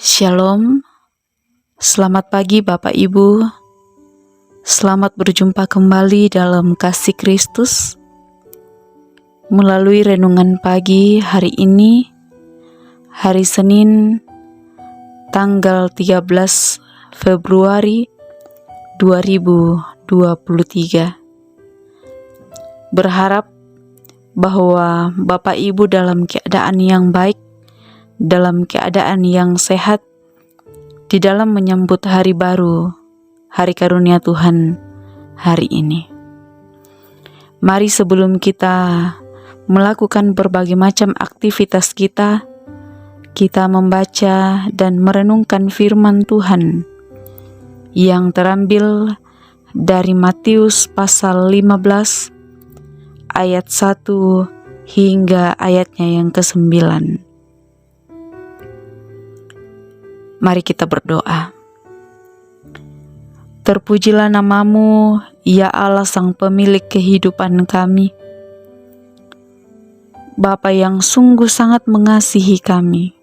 Shalom, selamat pagi Bapak Ibu. Selamat berjumpa kembali dalam kasih Kristus melalui renungan pagi hari ini, hari Senin, tanggal 13 Februari 2023. Berharap bahwa Bapak Ibu dalam keadaan yang baik, dalam keadaan yang sehat, di dalam menyambut hari baru, hari karunia Tuhan hari ini. Mari sebelum kita melakukan berbagai macam aktivitas kita membaca dan merenungkan firman Tuhan yang terambil dari Matius pasal 15 ayat 1 hingga ayatnya yang ke-9. Mari kita berdoa. Terpujilah namamu, ya Allah Sang Pemilik kehidupan kami. Bapa yang sungguh sangat mengasihi kami.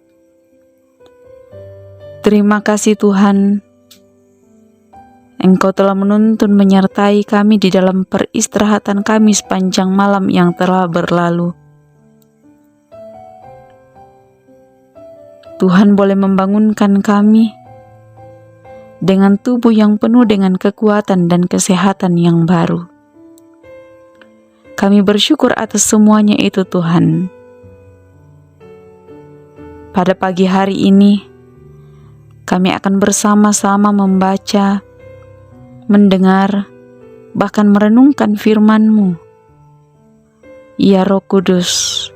Terima kasih Tuhan, Engkau telah menuntun menyertai kami di dalam peristirahatan kami sepanjang malam yang telah berlalu. Tuhan boleh membangunkan kami dengan tubuh yang penuh dengan kekuatan dan kesehatan yang baru. Kami bersyukur atas semuanya itu Tuhan. Pada pagi hari ini, kami akan bersama-sama membaca, mendengar, bahkan merenungkan firman-Mu. Ya Roh Kudus,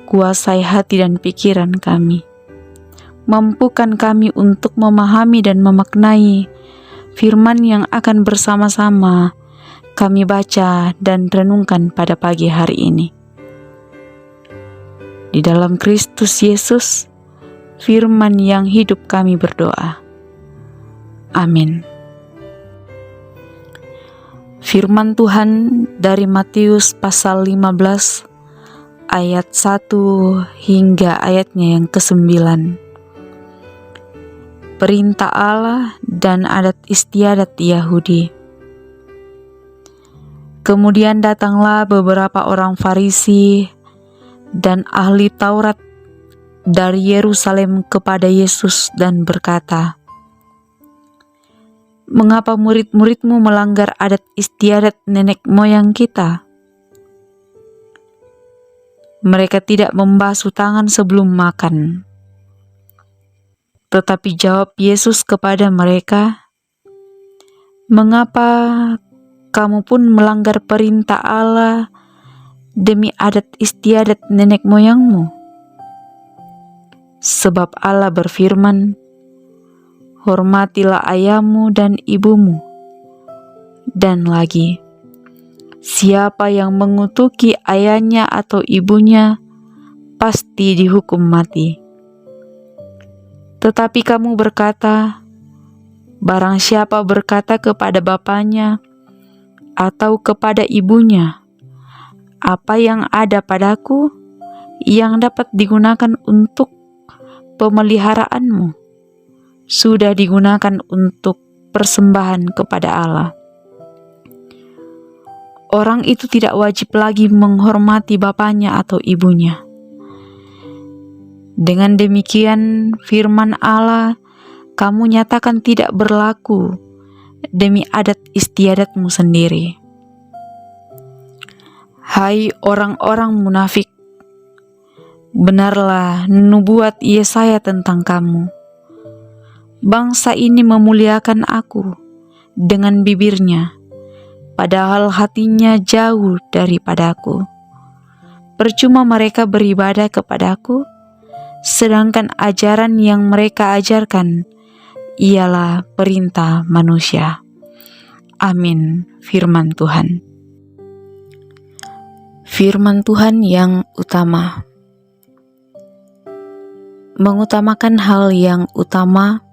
kuasai hati dan pikiran kami. Mampukan kami untuk memahami dan memaknai firman yang akan bersama-sama kami baca dan renungkan pada pagi hari ini. Di dalam Kristus Yesus, firman yang hidup kami berdoa. Amin. Firman Tuhan dari Matius pasal 15 ayat 1 hingga ayatnya yang ke-9. Perintah Allah dan adat istiadat Yahudi. Kemudian datanglah beberapa orang Farisi dan ahli Taurat dari Yerusalem kepada Yesus dan berkata, "Mengapa murid-murid-Mu melanggar adat istiadat nenek moyang kita? Mereka tidak membasuh tangan sebelum makan." Tetapi jawab Yesus kepada mereka, "Mengapa kamu pun melanggar perintah Allah demi adat istiadat nenek moyangmu? Sebab Allah berfirman, hormatilah ayahmu dan ibumu. Dan lagi, siapa yang mengutuki ayahnya atau ibunya, pasti dihukum mati. Tetapi kamu berkata, barang siapa berkata kepada bapaknya atau kepada ibunya, apa yang ada padaku yang dapat digunakan untuk pemeliharaanmu, sudah digunakan untuk persembahan kepada Allah. Orang itu tidak wajib lagi menghormati bapaknya atau ibunya. Dengan demikian, firman Allah kamu nyatakan tidak berlaku demi adat istiadatmu sendiri. Hai orang-orang munafik, benarlah nubuat Yesaya tentang kamu. Bangsa ini memuliakan aku dengan bibirnya, padahal hatinya jauh daripadaku. Percuma mereka beribadah kepadaku, sedangkan ajaran yang mereka ajarkan ialah perintah manusia. Amin. Firman Tuhan. Firman Tuhan yang utama. Mengutamakan hal yang utama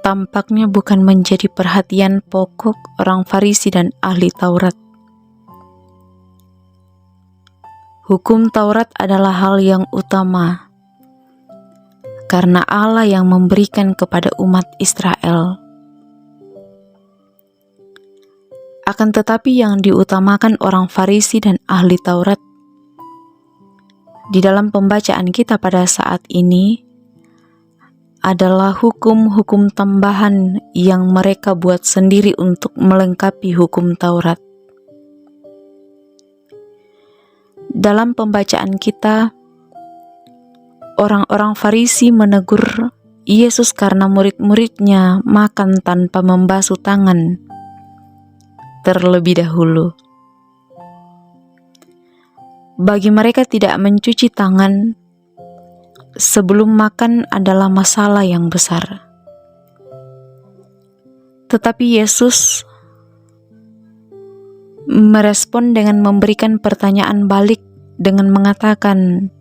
tampaknya bukan menjadi perhatian pokok orang Farisi dan ahli Taurat. Hukum Taurat adalah hal yang utama karena Allah yang memberikan kepada umat Israel. Akan tetapi yang diutamakan orang Farisi dan ahli Taurat di dalam pembacaan kita pada saat ini adalah hukum-hukum tambahan yang mereka buat sendiri untuk melengkapi hukum Taurat. Dalam pembacaan kita, orang-orang Farisi menegur Yesus karena murid-muridnya makan tanpa membasuh tangan terlebih dahulu. Bagi mereka tidak mencuci tangan sebelum makan adalah masalah yang besar. Tetapi Yesus merespon dengan memberikan pertanyaan balik dengan mengatakan,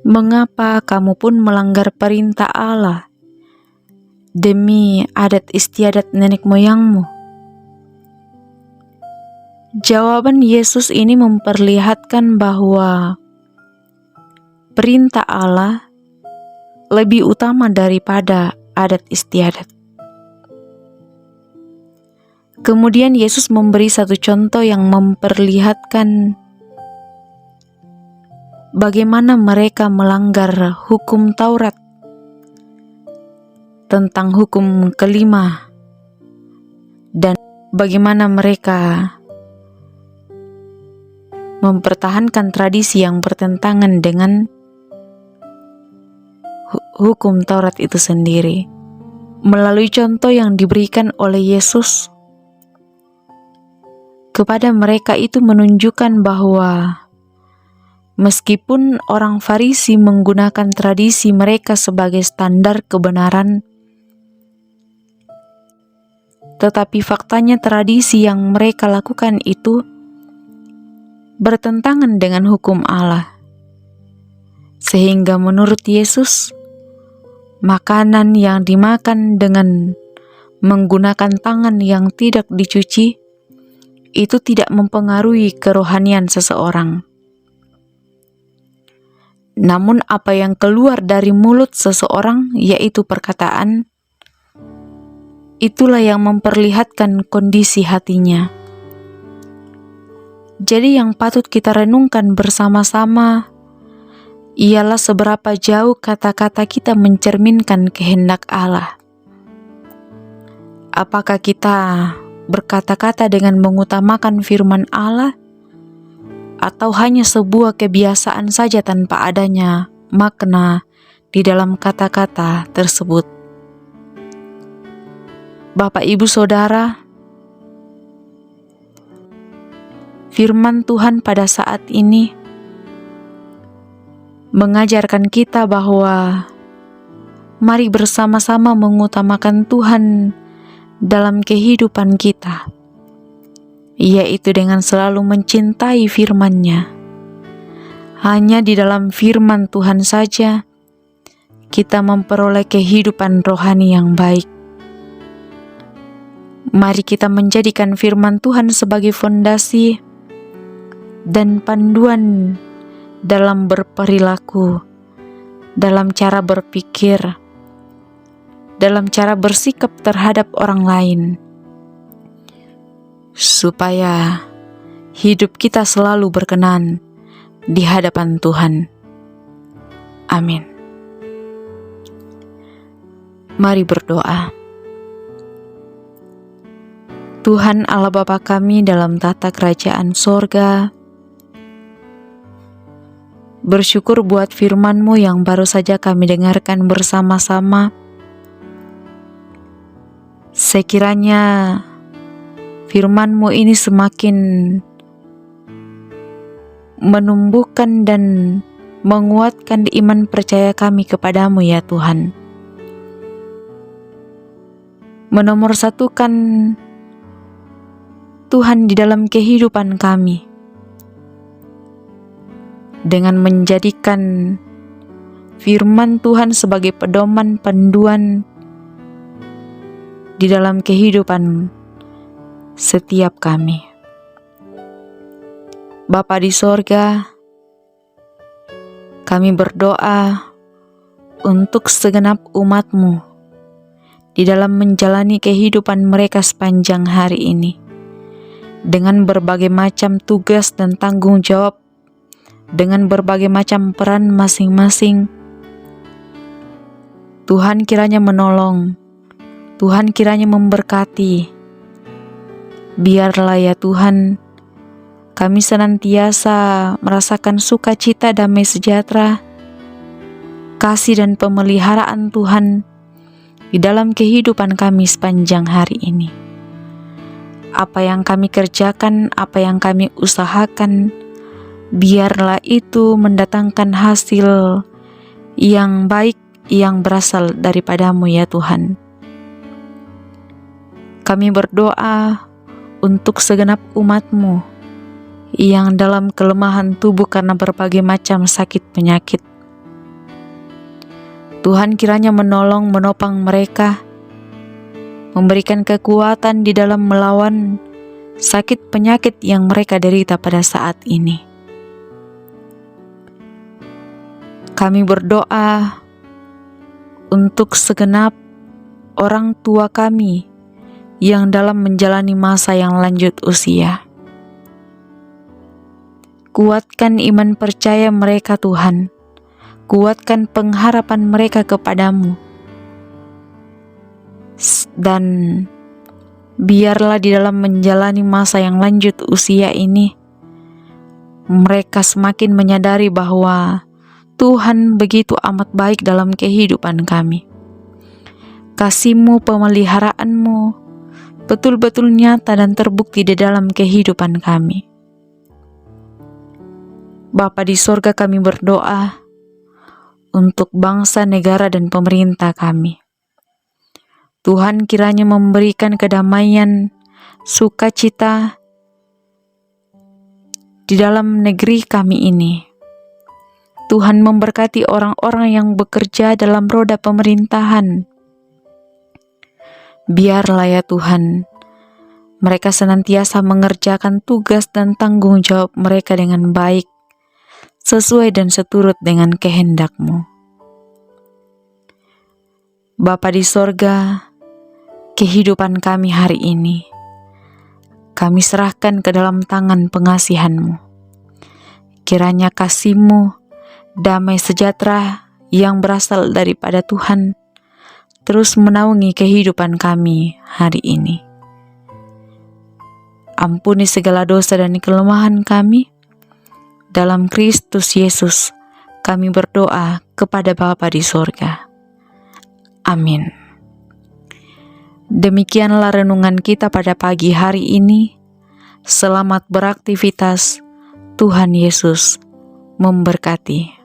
"Mengapa kamu pun melanggar perintah Allah demi adat istiadat nenek moyangmu?" Jawaban Yesus ini memperlihatkan bahwa perintah Allah lebih utama daripada adat istiadat. Kemudian Yesus memberi satu contoh yang memperlihatkan bagaimana mereka melanggar hukum Taurat tentang hukum kelima dan bagaimana mereka mempertahankan tradisi yang bertentangan dengan hukum Taurat itu sendiri. Melalui contoh yang diberikan oleh Yesus kepada mereka itu menunjukkan bahwa meskipun orang Farisi menggunakan tradisi mereka sebagai standar kebenaran, tetapi faktanya tradisi yang mereka lakukan itu bertentangan dengan hukum Allah. Sehingga menurut Yesus, makanan yang dimakan dengan menggunakan tangan yang tidak dicuci itu tidak mempengaruhi kerohanian seseorang. Namun apa yang keluar dari mulut seseorang, yaitu perkataan, itulah yang memperlihatkan kondisi hatinya. Jadi yang patut kita renungkan bersama-sama ialah seberapa jauh kata-kata kita mencerminkan kehendak Allah. Apakah kita berkata-kata dengan mengutamakan firman Allah, atau hanya sebuah kebiasaan saja tanpa adanya makna di dalam kata-kata tersebut? Bapak, Ibu, Saudara, firman Tuhan pada saat ini mengajarkan kita bahwa mari bersama-sama mengutamakan Tuhan dalam kehidupan kita, yaitu dengan selalu mencintai firman-Nya. Hanya di dalam firman Tuhan saja kita memperoleh kehidupan rohani yang baik. Mari kita menjadikan firman Tuhan sebagai fondasi dan panduan dalam berperilaku, dalam cara berpikir, dalam cara bersikap terhadap orang lain, supaya hidup kita selalu berkenan di hadapan Tuhan. Amin. Mari berdoa. Tuhan Allah Bapa kami dalam tata kerajaan sorga, bersyukur buat firman-Mu yang baru saja kami dengarkan bersama-sama. Sekiranya firman-Mu ini semakin menumbuhkan dan menguatkan iman percaya kami kepadamu ya Tuhan. Menomorsatukan Tuhan di dalam kehidupan kami, dengan menjadikan firman Tuhan sebagai pedoman panduan di dalam kehidupan setiap kami. Bapa di sorga, kami berdoa untuk segenap umat-Mu di dalam menjalani kehidupan mereka sepanjang hari ini, dengan berbagai macam tugas dan tanggung jawab, dengan berbagai macam peran masing-masing. Tuhan kiranya menolong, Tuhan kiranya memberkati. Biarlah ya Tuhan, kami senantiasa merasakan sukacita, damai sejahtera, kasih dan pemeliharaan Tuhan di dalam kehidupan kami sepanjang hari ini. Apa yang kami kerjakan, apa yang kami usahakan, biarlah itu mendatangkan hasil yang baik yang berasal daripada-Mu ya Tuhan. Kami berdoa untuk segenap umat-Mu yang dalam kelemahan tubuh karena berbagai macam sakit penyakit. Tuhan kiranya menolong, menopang mereka, memberikan kekuatan di dalam melawan sakit penyakit yang mereka derita pada saat ini. Kami berdoa untuk segenap orang tua kami yang dalam menjalani masa yang lanjut usia. Kuatkan iman percaya mereka Tuhan, kuatkan pengharapan mereka kepada-Mu, dan biarlah di dalam menjalani masa yang lanjut usia ini, mereka semakin menyadari bahwa Tuhan begitu amat baik dalam kehidupan kami. Kasih-Mu, pemeliharaanmu betul-betul nyata dan terbukti di dalam kehidupan kami. Bapa di sorga, kami berdoa untuk bangsa, negara, dan pemerintah kami. Tuhan kiranya memberikan kedamaian, sukacita di dalam negeri kami ini. Tuhan memberkati orang-orang yang bekerja dalam roda pemerintahan. Biarlah ya Tuhan, mereka senantiasa mengerjakan tugas dan tanggung jawab mereka dengan baik, sesuai dan seturut dengan kehendak-Mu. Bapa di sorga, kehidupan kami hari ini, kami serahkan ke dalam tangan pengasihan-Mu. Kiranya kasih-Mu, damai sejahtera yang berasal daripada Tuhan terus menaungi kehidupan kami hari ini. Ampuni segala dosa dan kelemahan kami. Dalam Kristus Yesus kami berdoa kepada Bapa di sorga. Amin. Demikianlah renungan kita pada pagi hari ini. Selamat beraktivitas. Tuhan Yesus memberkati.